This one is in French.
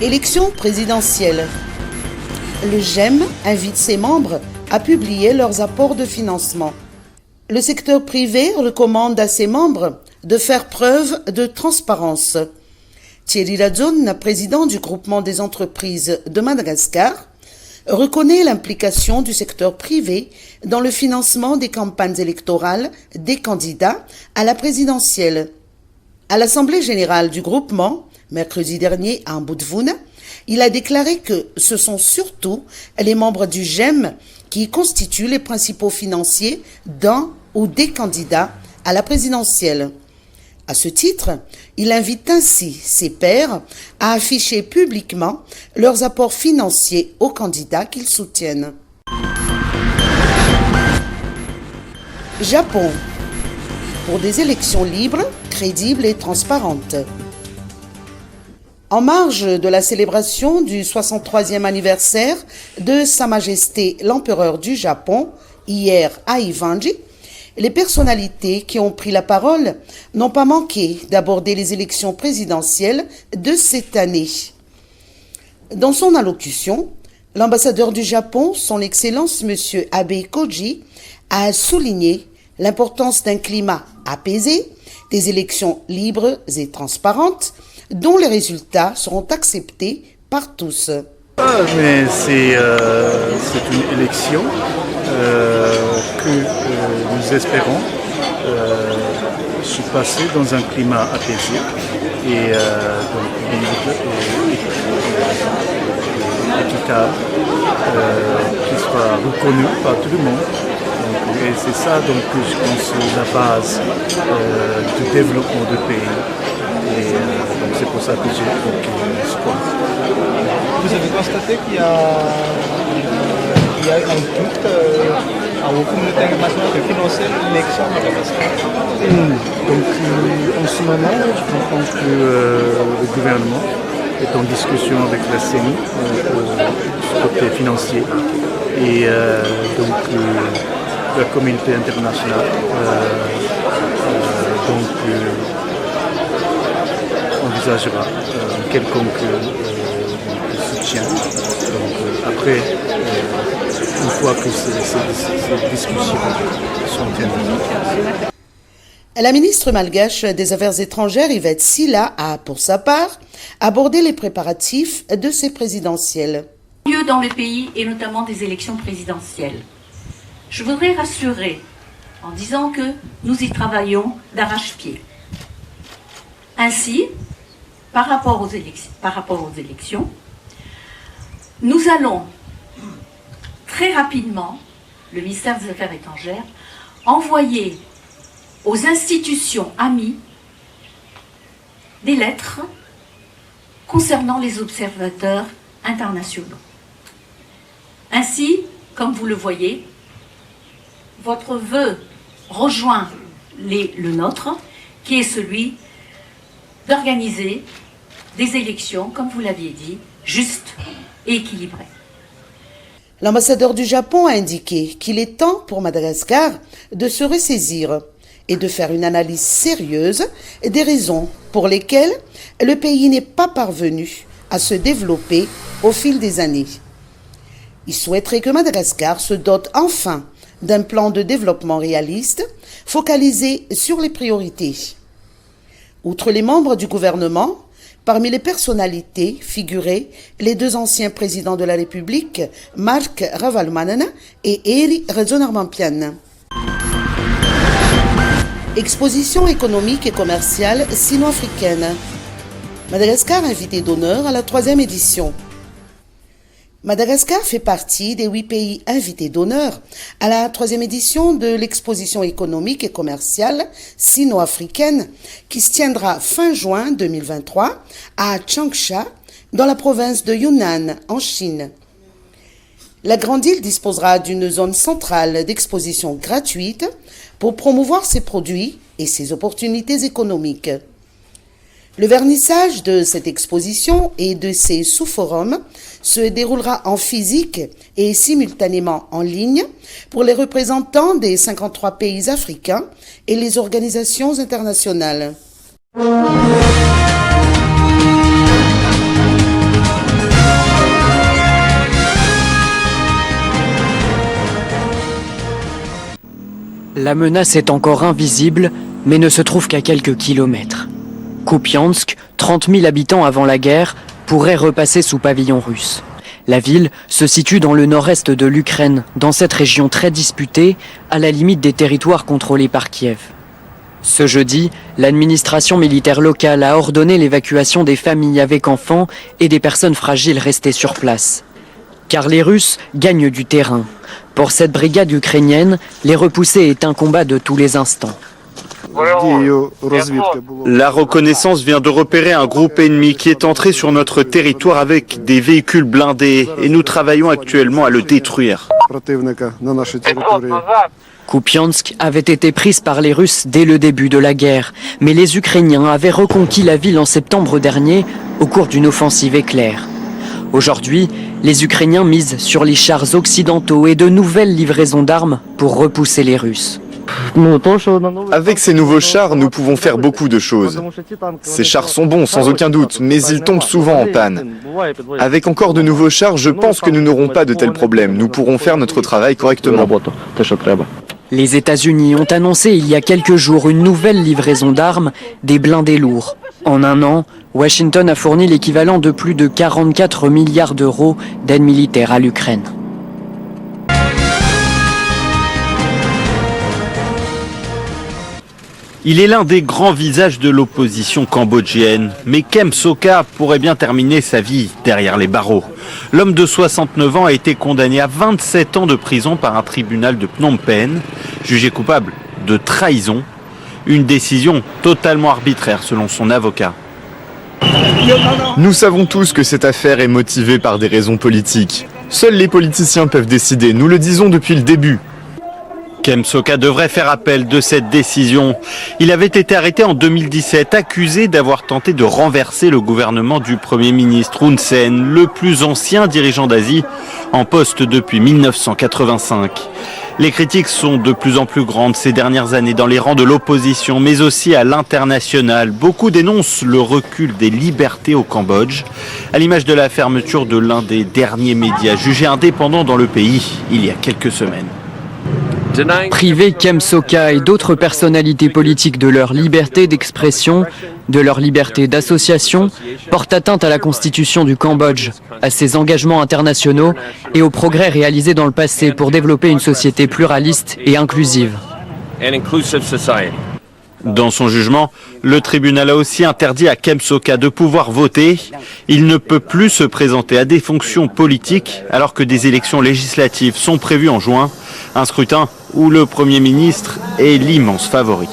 Élection présidentielle. Le GEM invite ses membres à publier leurs apports de financement. Le secteur privé recommande à ses membres de faire preuve de transparence. Thierry Radzone, président du groupement des entreprises de Madagascar, reconnaît l'implication du secteur privé dans le financement des campagnes électorales des candidats à la présidentielle. À l'Assemblée générale du groupement, mercredi dernier à Mbudvuna, il a déclaré que ce sont surtout les membres du GEM qui constituent les principaux financiers d'un ou des candidats à la présidentielle. À ce titre, il invite ainsi ses pairs à afficher publiquement leurs apports financiers aux candidats qu'ils soutiennent. Japon. Pour des élections libres, crédibles et transparentes. En marge de la célébration du 63e anniversaire de Sa Majesté l'Empereur du Japon, hier à Ivanji, les personnalités qui ont pris la parole n'ont pas manqué d'aborder les élections présidentielles de cette année. Dans son allocution, l'ambassadeur du Japon, son Excellence M. Abe Koji, a souligné l'importance d'un climat apaisé, des élections libres et transparentes, dont les résultats seront acceptés par tous. Mais c'est une élection que nous espérons se passer dans un climat apaisé et donc libre et équitable, qui soit reconnu par tout le monde. Donc, et c'est ça donc, que je pense la base du développement du pays. Et donc c'est pour ça que j'ai aucun espoir. Vous avez constaté qu'il y a un doute à la communauté internationale de financer l'élection à Madagascar. Donc en ce moment, je comprends que le gouvernement est en discussion avec la CENI pour côté financier et donc la communauté internationale envisagera quelconque soutien. Donc, après, une fois que ces discussions sont terminées. La ministre malgache des Affaires étrangères, Yvette Silla, a, pour sa part, abordé les préparatifs de ces présidentielles. Lieu dans le pays et notamment des élections présidentielles. Je voudrais rassurer en disant que nous y travaillons d'arrache-pied. Ainsi, par rapport aux élections, nous allons très rapidement, le ministère des Affaires étrangères, envoyer aux institutions amies des lettres concernant les observateurs internationaux. Ainsi, comme vous le voyez, votre vœu rejoint le nôtre, qui est celui d'organiser des élections, comme vous l'aviez dit, justes et équilibrées. L'ambassadeur du Japon a indiqué qu'il est temps pour Madagascar de se ressaisir et de faire une analyse sérieuse des raisons pour lesquelles le pays n'est pas parvenu à se développer au fil des années. Il souhaiterait que Madagascar se dote enfin d'un plan de développement réaliste focalisé sur les priorités. Outre les membres du gouvernement, parmi les personnalités figuraient les deux anciens présidents de la République, Marc Ravalomanana et Heri Rajaonarimampianina. Exposition économique et commerciale sino-africaine. Madagascar invité d'honneur à la 3e édition. Madagascar fait partie des 8 pays invités d'honneur à la 3e édition de l'exposition économique et commerciale sino-africaine qui se tiendra fin juin 2023 à Changsha, dans la province de Yunnan, en Chine. La grande île disposera d'une zone centrale d'exposition gratuite pour promouvoir ses produits et ses opportunités économiques. Le vernissage de cette exposition et de ses sous-forums se déroulera en physique et simultanément en ligne pour les représentants des 53 pays africains et les organisations internationales. La menace est encore invisible, mais ne se trouve qu'à quelques kilomètres. Kupiansk, 30 000 habitants avant la guerre, pourrait repasser sous pavillon russe. La ville se situe dans le nord-est de l'Ukraine, dans cette région très disputée, à la limite des territoires contrôlés par Kiev. Ce jeudi, l'administration militaire locale a ordonné l'évacuation des familles avec enfants et des personnes fragiles restées sur place. Car les Russes gagnent du terrain. Pour cette brigade ukrainienne, les repousser est un combat de tous les instants. La reconnaissance vient de repérer un groupe ennemi qui est entré sur notre territoire avec des véhicules blindés et nous travaillons actuellement à le détruire. Kupiansk avait été prise par les Russes dès le début de la guerre, mais les Ukrainiens avaient reconquis la ville en septembre dernier au cours d'une offensive éclair. Aujourd'hui, les Ukrainiens misent sur les chars occidentaux et de nouvelles livraisons d'armes pour repousser les Russes. Avec ces nouveaux chars, nous pouvons faire beaucoup de choses. Ces chars sont bons, sans aucun doute, mais ils tombent souvent en panne. Avec encore de nouveaux chars, je pense que nous n'aurons pas de tels problèmes. Nous pourrons faire notre travail correctement. Les États-Unis ont annoncé il y a quelques jours une nouvelle livraison d'armes, des blindés lourds. En un an, Washington a fourni l'équivalent de plus de 44 milliards d'euros d'aide militaire à l'Ukraine. Il est l'un des grands visages de l'opposition cambodgienne, mais Kem Sokha pourrait bien terminer sa vie derrière les barreaux. L'homme de 69 ans a été condamné à 27 ans de prison par un tribunal de Phnom Penh, jugé coupable de trahison. Une décision totalement arbitraire selon son avocat. Nous savons tous que cette affaire est motivée par des raisons politiques. Seuls les politiciens peuvent décider, nous le disons depuis le début. Kem Sokha devrait faire appel de cette décision. Il avait été arrêté en 2017, accusé d'avoir tenté de renverser le gouvernement du Premier ministre Hun Sen, le plus ancien dirigeant d'Asie, en poste depuis 1985. Les critiques sont de plus en plus grandes ces dernières années dans les rangs de l'opposition, mais aussi à l'international. Beaucoup dénoncent le recul des libertés au Cambodge, à l'image de la fermeture de l'un des derniers médias jugés indépendants dans le pays il y a quelques semaines. Priver Kem Sokha et d'autres personnalités politiques de leur liberté d'expression, de leur liberté d'association, porte atteinte à la constitution du Cambodge, à ses engagements internationaux et aux progrès réalisés dans le passé pour développer une société pluraliste et inclusive. Dans son jugement, le tribunal a aussi interdit à Kem Sokha de pouvoir voter. Il ne peut plus se présenter à des fonctions politiques alors que des élections législatives sont prévues en juin. Un scrutin où le Premier ministre est l'immense favori.